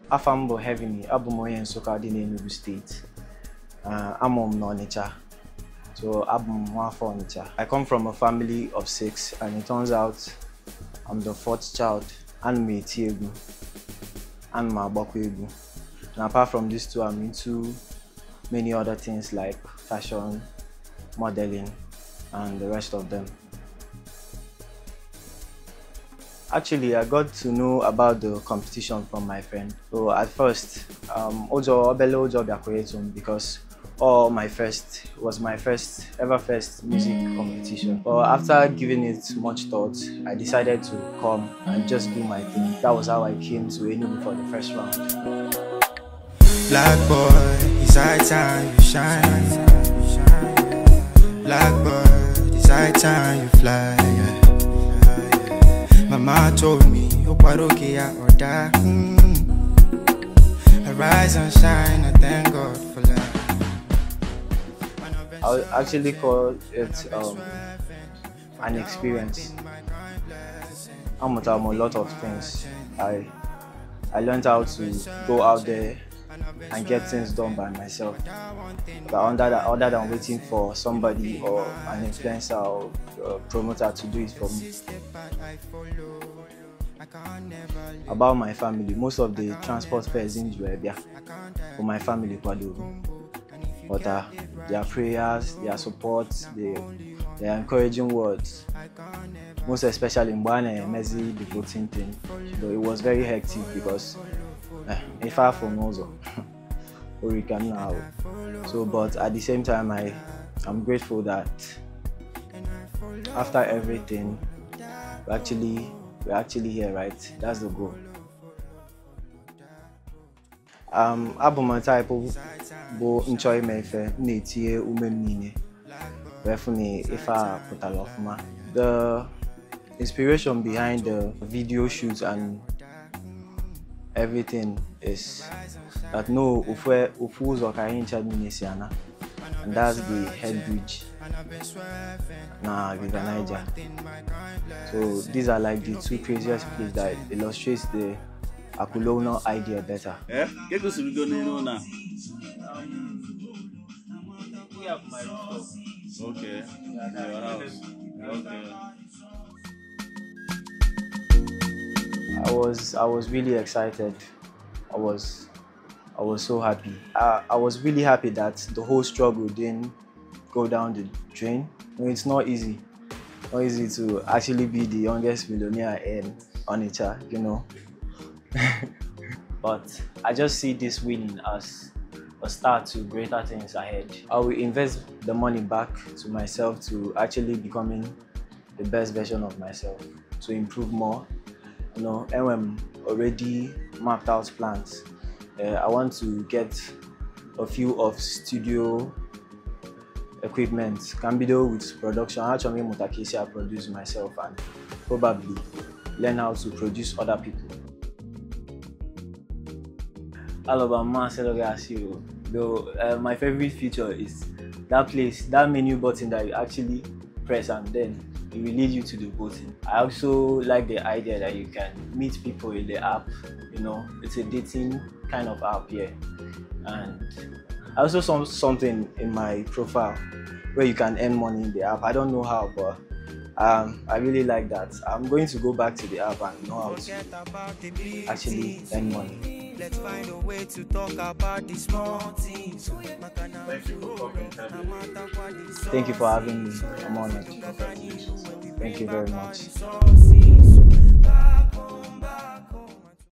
Afambo Hevenie, Abumoye and Soka in Enugu State. I'm on Nonicha. So I'm one furniture. I come from a family of 6, and it turns out I'm the 4th child. And me Tiegu and my Bakwegu. And apart from these two, I'm into many other things like fashion, modeling, and the rest of them. Actually, I got to know about the competition from my friend. So at first, because it was my first music competition. But after giving it much thought, I decided to come and just do my thing. That was how I came to Enugu for the first round. Black boy, it's high time you shine. Black boy, it's high time you fly. Mama told me, or die. I rise and shine, I thank God for life. I would actually call it an experience. I learned a lot of things. I learned how to go out there and get things done by myself. But other than waiting for somebody or an influencer or a promoter to do it for me. About my family, most of the transport fares in Juebia for my family. But their prayers, their support, their encouraging words, most especially in Mbane Mezi the voting thing. So it was very hectic because if I from also or we can now. So but at the same time I'm grateful that after everything we're actually here, right? That's the goal. Abuma type bo enjoy mefe netie umemnine wefuni ifa putalofuma. The inspiration behind the video shoots and everything is that no ufuz okaincha minesiana, and that's the head bridge na River Niger. So these are like the 2 craziest places that illustrates the Akulona idea better. Get to see now. We have my rooftop. Okay. Your house. Okay. I was really excited. I was so happy. I was really happy that the whole struggle didn't go down the drain. It's not easy. Not easy to actually be the youngest millionaire in Onitsha, you know. But I just see this winning as a start to greater things ahead. I will invest the money back to myself to actually becoming the best version of myself, to improve more. You know, and I'm already mapped out plans. I want to get a few of studio equipment, can be done with production. Actually, I produce myself and probably learn how to produce other people. Alabama, though my favorite feature is that place, that menu button that you actually press and then it will lead you to the voting. I also like the idea that you can meet people in the app. You know, it's a dating kind of app here. And I also saw something in my profile where you can earn money in the app. I don't know how, but I really like that. I'm going to go back to the app and know how to actually earn money. Let's find a way to talk about these small things. Thank you for having me. I'm honored. Thank you very much.